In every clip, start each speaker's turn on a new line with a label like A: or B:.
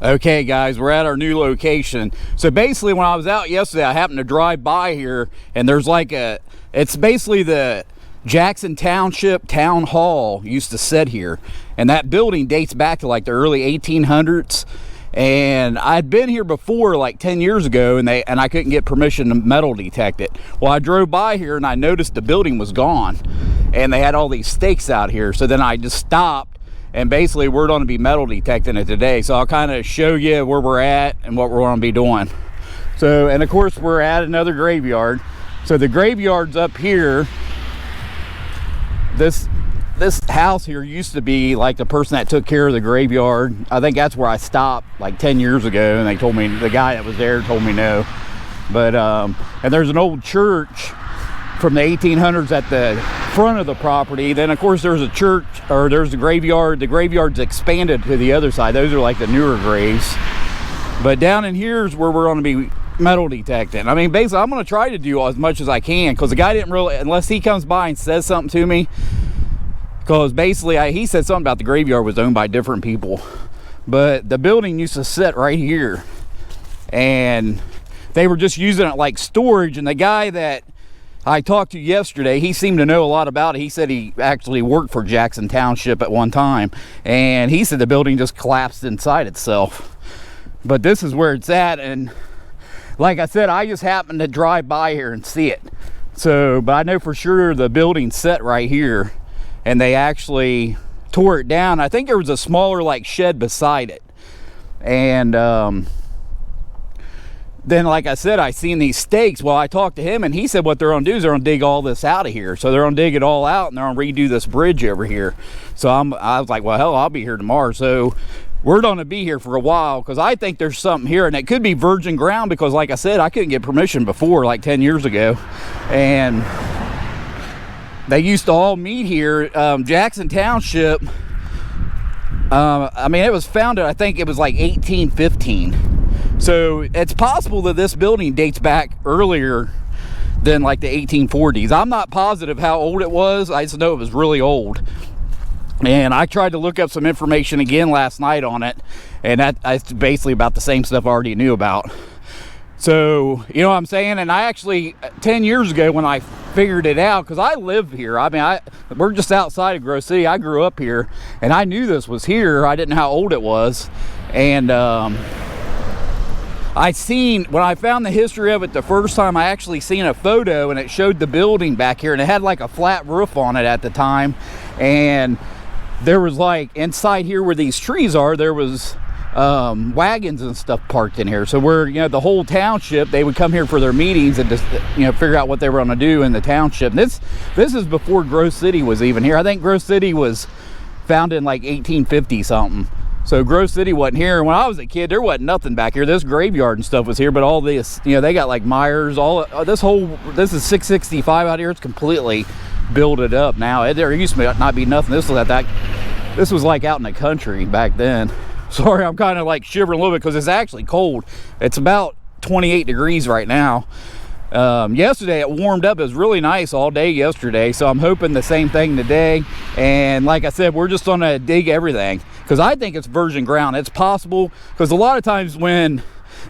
A: Okay guys, we're at our new location. So basically when I was out yesterday, I happened to drive by here, and there's like it's basically the Jackson Township Town Hall used to sit here, and that building dates back to like the early 1800s. And I'd been here before like 10 years ago, and I couldn't get permission to metal detect it. Well, I drove by here and I noticed the building was gone, and they had all these stakes out here. So then I just stopped, and basically we're going to be metal detecting it today. So I'll kind of show you where we're at and what we're going to be doing. So, and of course we're at another graveyard. So the graveyard's up here. This house here used to be like the person that took care of the graveyard. I think that's where I stopped like 10 years ago, and they told me, the guy that was there told me no. But and there's an old church from the 1800s at the front of the property. Then of course there's a church, or there's the graveyard. The graveyard's expanded to the other side. Those are like the newer graves. But down in here is where we're going to be metal detecting. I mean, basically I'm going to try to do as much as I can, because the guy didn't really, unless he comes by and says something to me, because basically he said something about the graveyard was owned by different people. But the building used to sit right here, and they were just using it like storage. And the guy that I talked to yesterday, he seemed to know a lot about it. He said he actually worked for Jackson Township at one time, and he said the building just collapsed inside itself. But this is where it's at, and like I said, I just happened to drive by here and see it. So, but I know for sure the building's set right here, and they actually tore it down. I think there was a smaller like shed beside it, and then like I said, I seen these stakes. Well, I talked to him, and he said what they're gonna do is they're gonna dig all this out of here. So they're gonna dig it all out, and they're gonna redo this bridge over here. So I was like, well, hell, I'll be here tomorrow. So we're gonna be here for a while, because I think there's something here, and it could be virgin ground, because like I said, I couldn't get permission before like 10 years ago. And they used to all meet here. Jackson Township, I mean, it was founded, I think it was like 1815. So it's possible that this building dates back earlier than like the 1840s. I'm not positive how old it was. I just know it was really old. And I tried to look up some information again last night on it, and that's basically about the same stuff I already knew about. So, you know what I'm saying? And I actually, 10 years ago when I figured it out, because I live here. I mean, we're just outside of Grove City. I grew up here, and I knew this was here. I didn't know how old it was. And when I found the history of it the first time, I actually seen a photo, and it showed the building back here, and it had like a flat roof on it at the time. And there was like, inside here where these trees are, there was wagons and stuff parked in here. So where, you know, the whole township, they would come here for their meetings and just, you know, figure out what they were going to do in the township. And this is before Grove City was even here. I think Grove City was founded in like 1850 something. So Grove City wasn't here. When I was a kid, there wasn't nothing back here. This graveyard and stuff was here, but all this, you know, they got like Myers, this is 665 out here. It's completely builded up now. There used to not be nothing. This was like out in the country back then. Sorry, I'm kind of like shivering a little bit because it's actually cold. It's about 28 degrees right now. Yesterday it warmed up. It was really nice all day yesterday, so I'm hoping the same thing today. And like I said, we're just gonna dig everything, because I think it's virgin ground. It's possible, because a lot of times when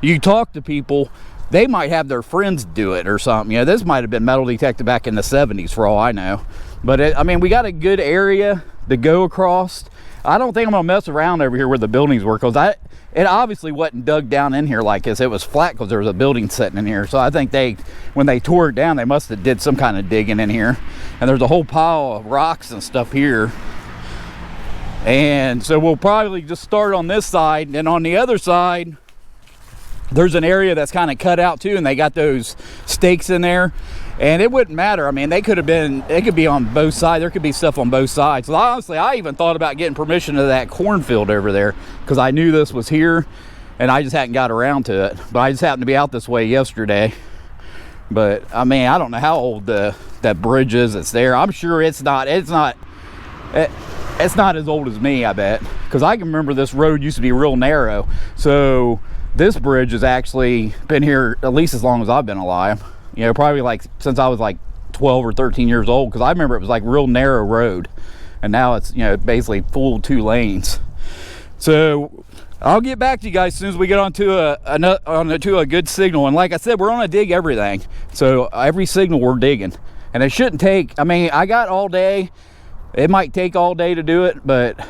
A: you talk to people, they might have their friends do it or something. You know, this might have been metal detected back in the 70s for all I know. But I mean, we got a good area to go across. I don't think I'm gonna mess around over here where the buildings were, because it obviously wasn't dug down in here like this. It was flat because there was a building sitting in here. So I think when they tore it down, they must have did some kind of digging in here. And there's a whole pile of rocks and stuff here. And so we'll probably just start on this side, and on the other side there's an area that's kind of cut out too, and they got those stakes in there. And it wouldn't matter. I mean, it could be on both sides. There could be stuff on both sides. So honestly, I even thought about getting permission to that cornfield over there, because I knew this was here, and I just hadn't got around to it. But I just happened to be out this way yesterday. But I mean, I don't know how old that bridge is that's there. I'm sure it's not as old as me, I bet, because I can remember this road used to be real narrow. So this bridge has actually been here at least as long as I've been alive. You know, probably like since I was like 12 or 13 years old, because I remember it was like real narrow road, and now it's, you know, basically full 2 lanes. So I'll get back to you guys as soon as we get onto a good signal. And like I said, we're on a dig everything. So every signal we're digging. And it shouldn't take, I mean, I got all day. It might take all day to do it, but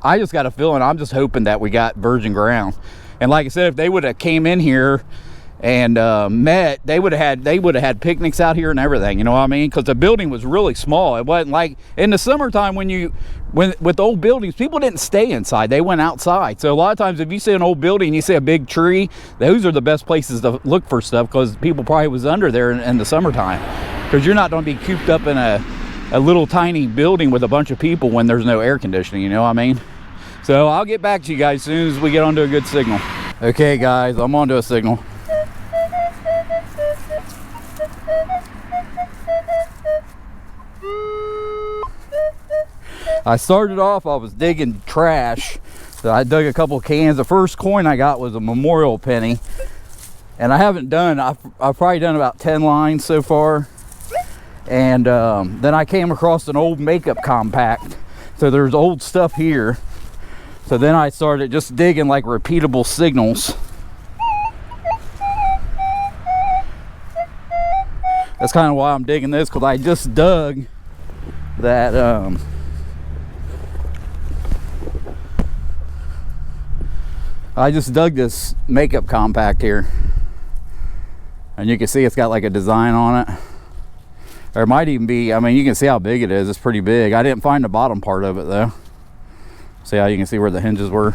A: I just got a feeling, I'm just hoping that we got virgin ground. And like I said, if they would have came in here and met, they would have had picnics out here and everything, you know what I mean? Because the building was really small. It wasn't like in the summertime when with old buildings, people didn't stay inside, they went outside. So a lot of times if you see an old building and you see a big tree, those are the best places to look for stuff, because people probably was under there in the summertime, because you're not going to be cooped up in a little tiny building with a bunch of people when there's no air conditioning, you know what I mean? So I'll get back to you guys as soon as we get onto a good signal. Okay guys, I'm onto a signal. I started off, I was digging trash. So I dug a couple cans. The first coin I got was a memorial penny. And I haven't done, I've probably done about 10 lines so far. And then I came across an old makeup compact. So there's old stuff here. So then I started just digging like repeatable signals. That's kind of why I'm digging this, because I just dug that I just dug this makeup compact here, and you can see it's got like a design on it. Or it might even be, I mean, you can see how big it is. It's pretty big. I didn't find the bottom part of it though. See how you can see where the hinges were?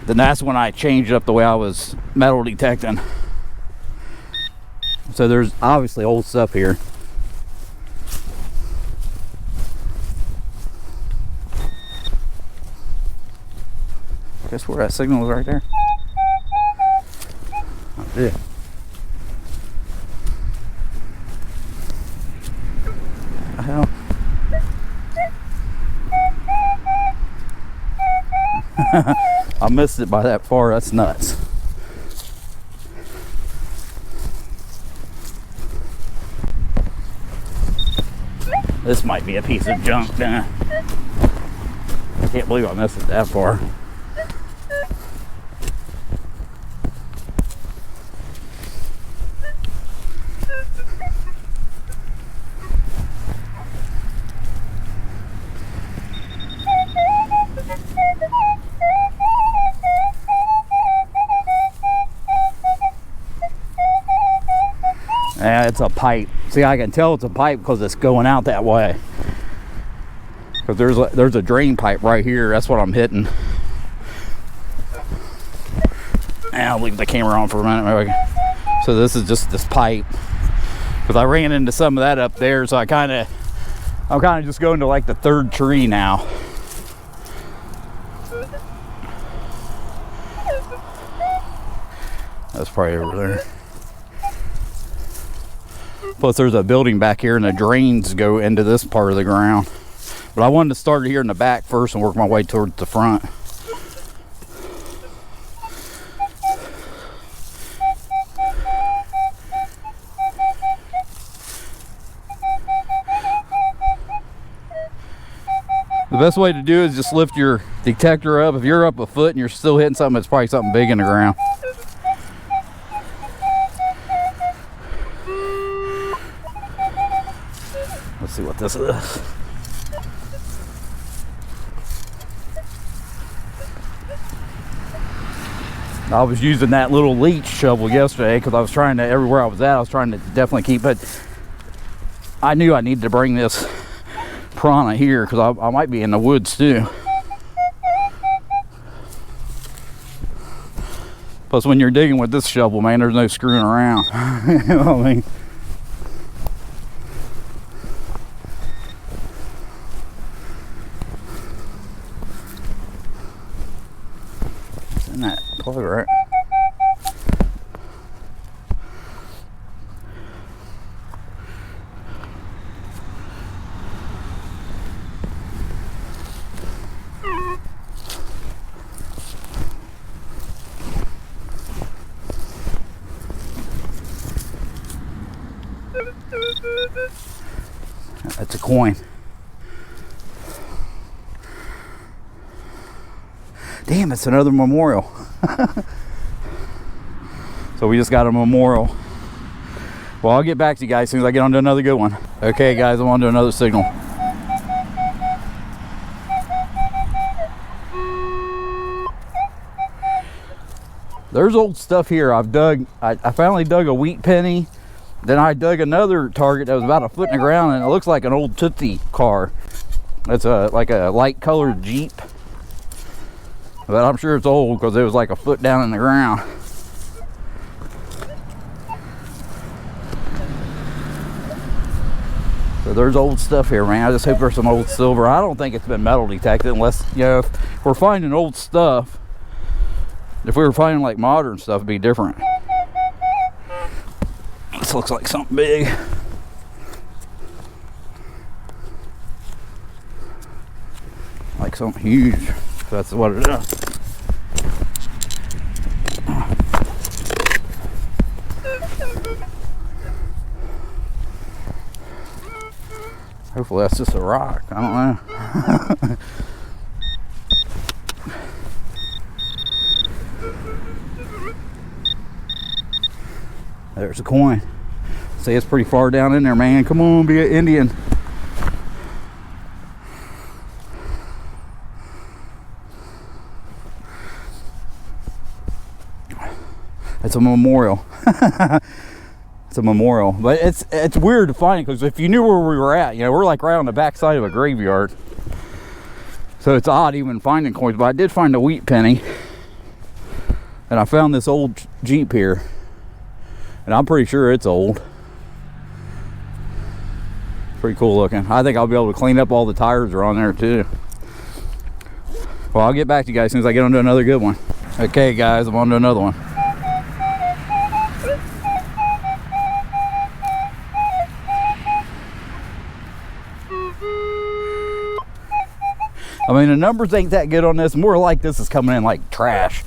A: Then that's when I changed up the way I was metal detecting. So there's obviously old stuff here. Guess where that signal is, right there. Oh, yeah. What the hell? I missed it by that far. That's nuts. This might be a piece of junk then. I can't believe I missed it that far. Yeah, it's a pipe. See, I can tell it's a pipe because it's going out that way. Because there's a drain pipe right here. That's what I'm hitting. And I'll leave the camera on for a minute. So this is just this pipe. Because I ran into some of that up there, so I'm kind of just going to like the third tree now. That's probably over there. Plus there's a building back here and the drains go into this part of the ground. But I wanted to start here in the back first and work my way towards the front. The best way to do it is just lift your detector up. If you're up a foot and you're still hitting something, it's probably something big in the ground. Let's see what this is. I was using that little leech shovel yesterday because I was trying to, everywhere I was at, I was trying to definitely keep it. I knew I needed to bring this piranha here because I might be in the woods too. Plus when you're digging with this shovel, man, there's no screwing around. You know what I mean? It's in that plug, right? That's a coin. Damn, it's another memorial. So we just got a memorial. Well, I'll get back to you guys as soon as I get onto another good one. Okay, guys, I'm on to another signal. There's old stuff here. I've dug, I finally dug a wheat penny. Then I dug another target that was about a foot in the ground, and it looks like an old Tootsie car. It's like a light colored Jeep. But I'm sure it's old because it was like a foot down in the ground. So there's old stuff here, man. I just hope there's some old silver. I don't think it's been metal detected unless, you know, if we're finding old stuff. If we were finding like modern stuff, it'd be different. This looks like something big. Like something huge. That's what it is. Hopefully that's just a rock. I don't know. There's a coin. See, it's pretty far down in there, man. Come on, be an Indian. It's a memorial. It's a memorial, but it's weird to find because if you knew where we were at, you know, we're like right on the back side of a graveyard. So it's odd even finding coins, but I did find a wheat penny. And I found this old Jeep here. And I'm pretty sure it's old. Pretty cool looking. I think I'll be able to clean up all the tires that are on there too. Well, I'll get back to you guys as soon as I get onto another good one. Okay, guys, I'm on to another one. I mean, the numbers ain't that good on this. More like this is coming in like trash.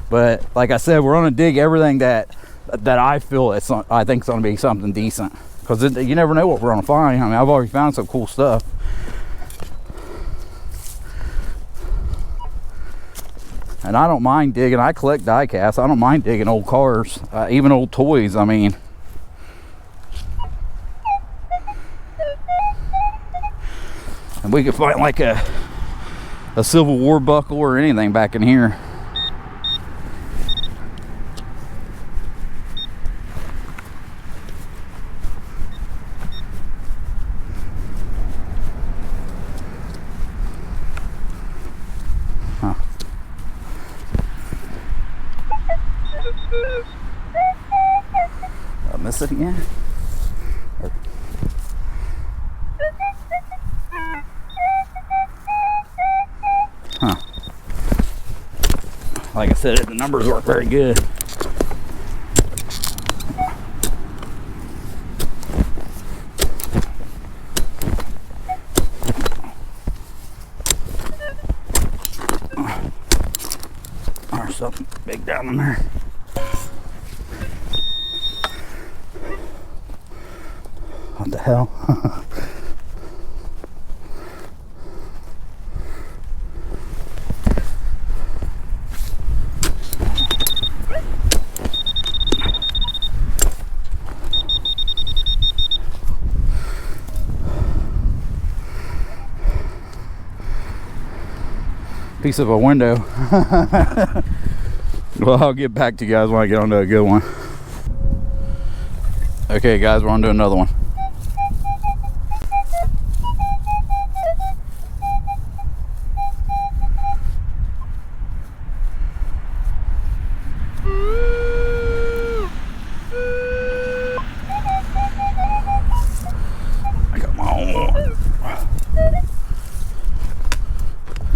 A: But like I said, we're gonna dig everything that I feel I think it's gonna be something decent. Because you never know what we're gonna find. I mean, I've already found some cool stuff. And I don't mind digging. I collect die-casts. I don't mind digging old cars, even old toys. I mean, and we could find like a Civil War buckle or anything back in here. Huh. Did I miss it again? Huh. Like I said, the numbers weren't very good. There's something big down in there. What the hell? Piece of a window. Well, I'll get back to you guys when I get onto a good one. Okay, guys, we're on to another one.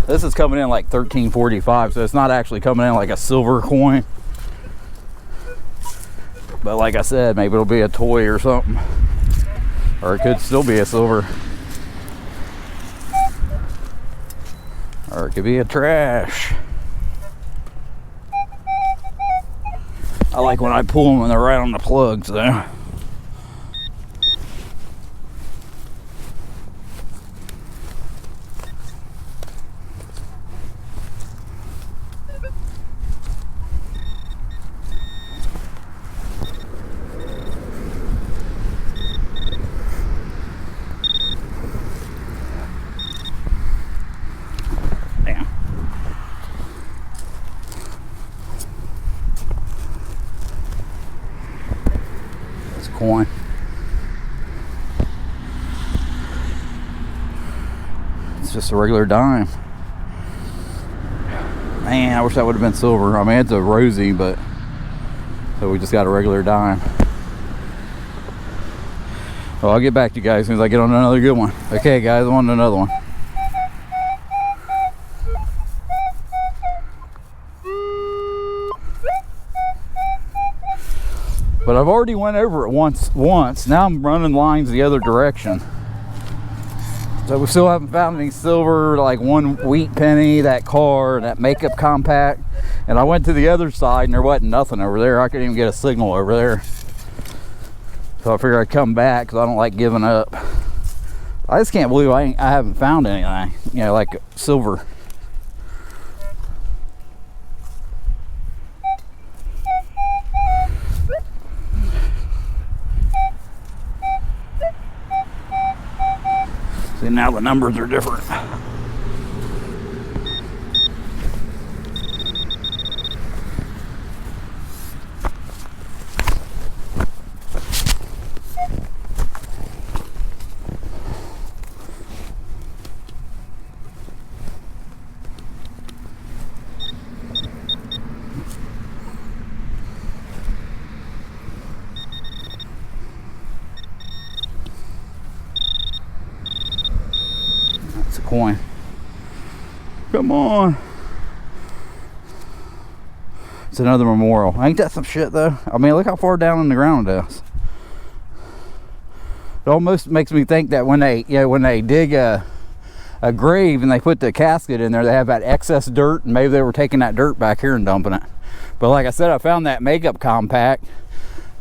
A: This is coming in like 1345, so it's not actually coming in like a silver coin. But like I said, maybe it'll be a toy or something. Or it could still be a silver. Or it could be a trash. I like when I pull them when they're right on the plugs though. coin. It's just a regular dime. Man, I wish that would have been silver. I mean, it's a rosy, but so we just got a regular dime. Well, I'll get back to you guys as soon as I get on another good one. Okay, guys, I'm on another one. But I've already went over it once. Now I'm running lines the other direction. So we still haven't found any silver, like one wheat penny, that car, that makeup compact. And I went to the other side and there wasn't nothing over there. I couldn't even get a signal over there. So I figured I'd come back because I don't like giving up. I just can't believe I haven't found anything, you know, like silver. See, now the numbers are different. Coin. Come on. It's another memorial. Ain't that some shit though? I mean, look how far down in the ground it is. It almost makes me think that when they, you know, when they dig a grave and they put the casket in there, they have that excess dirt, and maybe they were taking that dirt back here and dumping it. But like I said, I found that makeup compact,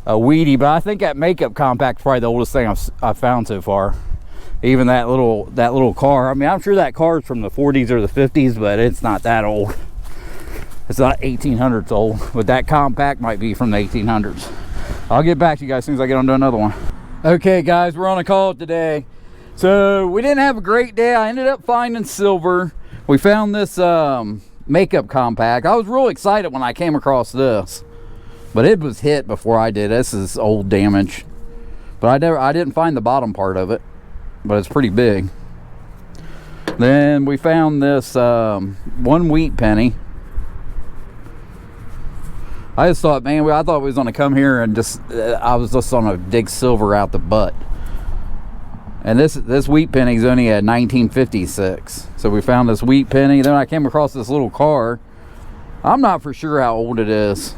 A: a weedy, but I think that makeup compact is probably the oldest thing I've found so far. Even that little car. I mean, I'm sure that car is from the 40s or the 50s, but it's not that old. It's not 1800s old, but that compact might be from the 1800s. I'll get back to you guys as soon as I get onto another one. Okay, guys, we're on a call today. So we didn't have a great day. I ended up finding silver. We found this makeup compact. I was real excited when I came across this, but it was hit before I did. This is old damage, but I didn't find the bottom part of it. But it's pretty big. Then we found this one wheat penny. I just thought, man, I thought we was going to come here and just I was just going to dig silver out the butt. And this wheat penny is only at 1956. So we found this wheat penny. Then I came across this little car. I'm not for sure how old it is.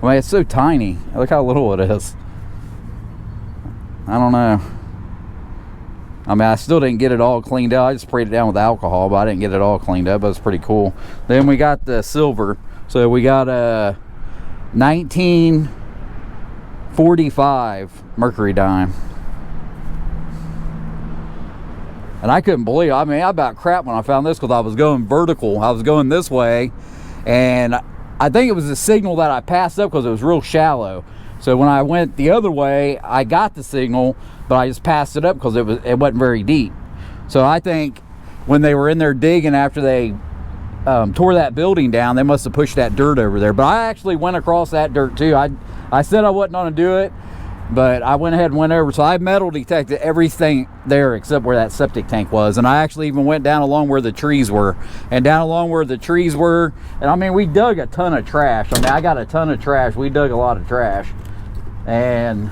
A: I mean, it's so tiny. Look how little it is. I don't know. I mean, I still didn't get it all cleaned up. I just sprayed it down with alcohol, but I didn't get it all cleaned up. But it's pretty cool. Then we got the silver. So we got a 1945 mercury dime. And I couldn't believe it. I mean, I about crap when I found this because I was going vertical. I was going this way. And I think it was a signal that I passed up because it was real shallow. So when I went the other way, I got the signal, but I just passed it up because it wasn't very deep. So I think when they were in there digging after they tore that building down, they must have pushed that dirt over there. But I actually went across that dirt too. I said I wasn't going to do it, but I went ahead and went over. So I metal detected everything there except where that septic tank was. And I actually even went down along where the trees were. And down along where the trees were, and I mean, we dug a ton of trash. I mean, I got a ton of trash. We dug a lot of trash. And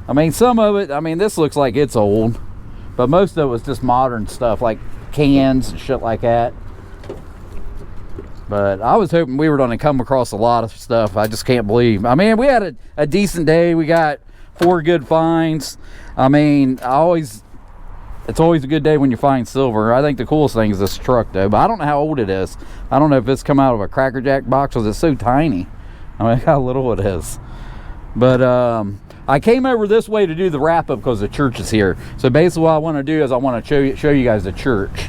A: I mean, some of it, I mean, this looks like it's old, but most of it was just modern stuff like cans and shit like that. But I was hoping we were going to come across a lot of stuff. I just can't believe. I mean, we had a decent day. We got 4 good finds. I mean, it's always a good day when you find silver. I think the coolest thing is this truck though, but I don't know how old it is. I don't know if it's come out of a Cracker Jack box because it's so tiny. I mean, how little it is. But I came over this way to do the wrap-up because the church is here. So basically what I want to do is I want to show you guys the church.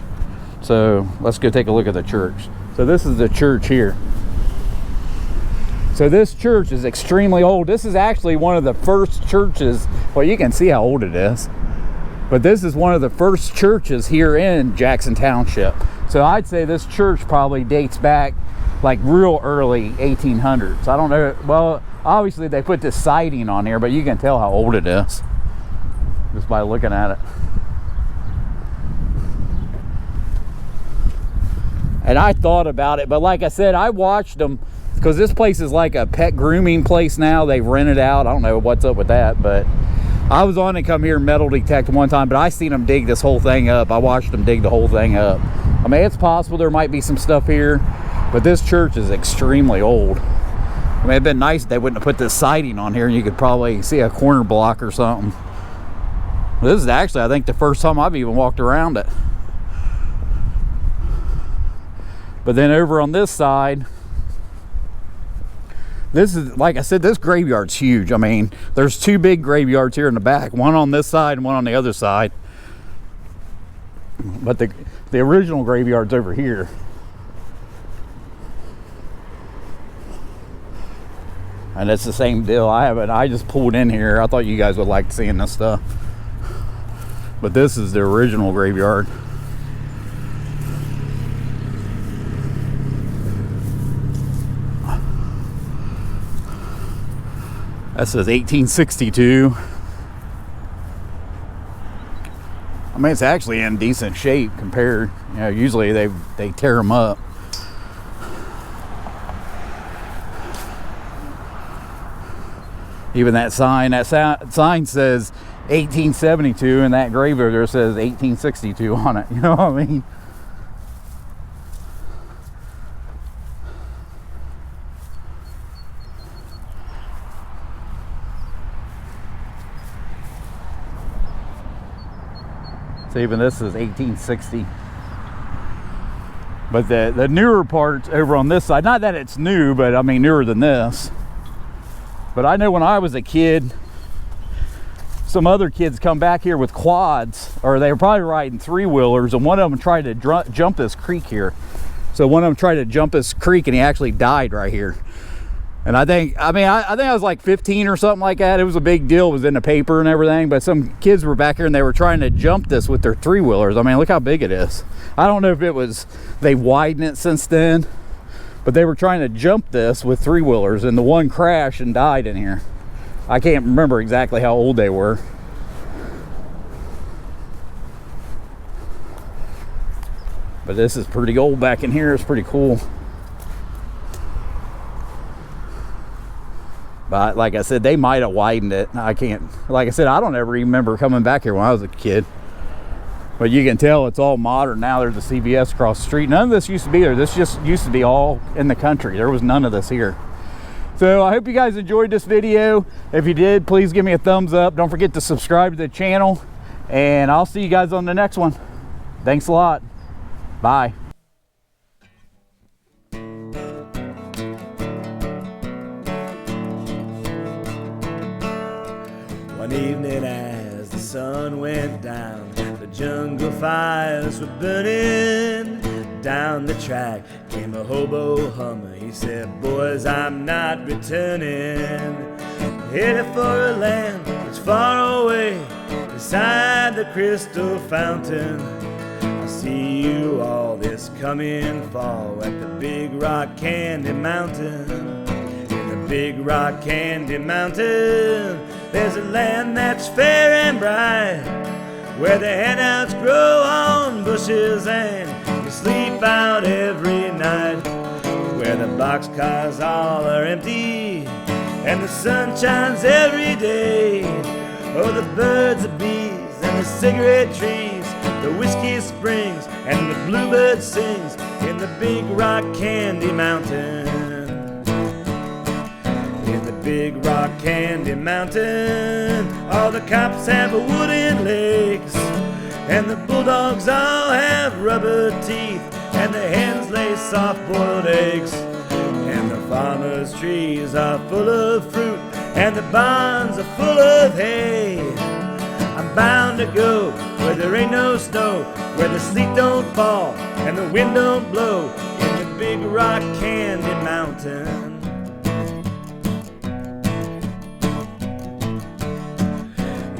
A: So let's go take a look at the church. So this is the church here. So this church is extremely old. This is actually one of the first churches. Well, you can see how old it is. But this is one of the first churches here in Jackson Township. So I'd say this church probably dates back like real early 1800s. I don't know. Well, obviously they put this siding on here, but you can tell how old it is just by looking at it. And I thought about it, but like I said, I watched them because this place is like a pet grooming place now. They rent it out. I don't know what's up with that, but I was on to come here and metal detect one time, but I seen them dig this whole thing up. I watched them dig the whole thing up. I mean, it's possible there might be some stuff here, but this church is extremely old. I mean, it'd been nice if they wouldn't have put this siding on here and you could probably see a corner block or something. This is actually, I think, the first time I've even walked around it. But then over on this side, this is, like I said, this graveyard's huge. I mean, there's two big graveyards here in the back, one on this side and one on the other side. But the original graveyard's over here. And it's the same deal. I just pulled in here. I thought you guys would like seeing this stuff. But this is the original graveyard. That says 1862. I mean, it's actually in decent shape compared, you know, usually they tear them up. Even that sign says 1872, and that graveyard there says 1862 on it. You know what I mean? So even this is 1860. But the newer parts over on this side, not that it's new, but I mean newer than this. But I know when I was a kid, some other kids come back here with quads, or they were probably riding three-wheelers, and one of them tried to jump this creek here. So one of them tried to jump this creek and he actually died right here. And I think I was like 15 or something like that. It was a big deal. It was in the paper and everything. But some kids were back here and they were trying to jump this with their three-wheelers. I mean, look how big it is. I don't know if it was, they widened it since then, but they were trying to jump this with three-wheelers, and the one crashed and died in here. I can't remember exactly how old they were. But this is pretty old back in here. It's pretty cool. But like I said, they might have widened it. I can't, like I said, I don't ever even remember coming back here when I was a kid. But you can tell it's all modern now. There's a CVS across the street. None of this used to be there. This just used to be all in the country. There was none of this here. So I hope you guys enjoyed this video. If you did, please give me a thumbs up. Don't forget to subscribe to the channel. And I'll see you guys on the next one. Thanks a lot. Bye.
B: One evening as the sun went down, the jungle fires were burning. Down the track came a hobo hummer. He said, boys, I'm not returning. Headed for a land that's far away, beside the crystal fountain. I see you all this coming fall at the Big Rock Candy Mountain. In the Big Rock Candy Mountain, there's a land that's fair and bright, where the handouts grow on bushes and you sleep out every night, where the boxcars all are empty and the sun shines every day. Oh, the birds, the bees, and the cigarette trees, the whiskey springs and the bluebird sings in the Big Rock Candy Mountain. In the Big Rock Candy Mountain, all the cops have wooden legs, and the bulldogs all have rubber teeth, and the hens lay soft-boiled eggs, and the farmers' trees are full of fruit, and the barns are full of hay. I'm bound to go where there ain't no snow, where the sleet don't fall and the wind don't blow, in the Big Rock Candy Mountain.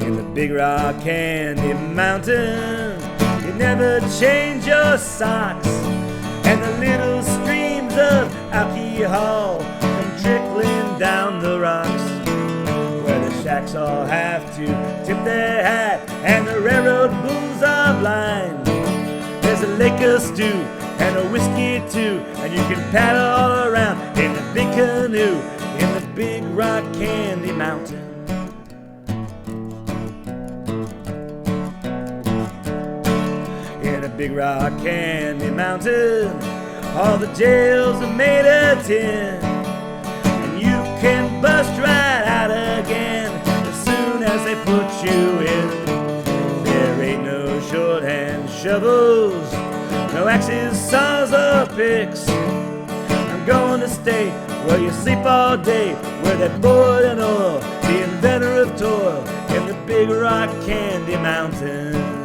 B: In the Big Rock Candy Mountain, you never change your socks, and the little streams of Meeting Hall come trickling down the rocks, where the shacks all have to tip their hat and the railroad bulls are blind. There's a lake of stew and a whiskey too, and you can paddle all around in the big canoe in the Big Rock Candy Mountain. In a Big Rock Candy Mountain, all the jails are made of tin, and you can bust right out again as soon as they put you in. There ain't no shorthand shovels, no axes, saws, or picks. I'm going to stay where you sleep all day, where that boy and oil, the inventor of toil, in the Big Rock Candy Mountain.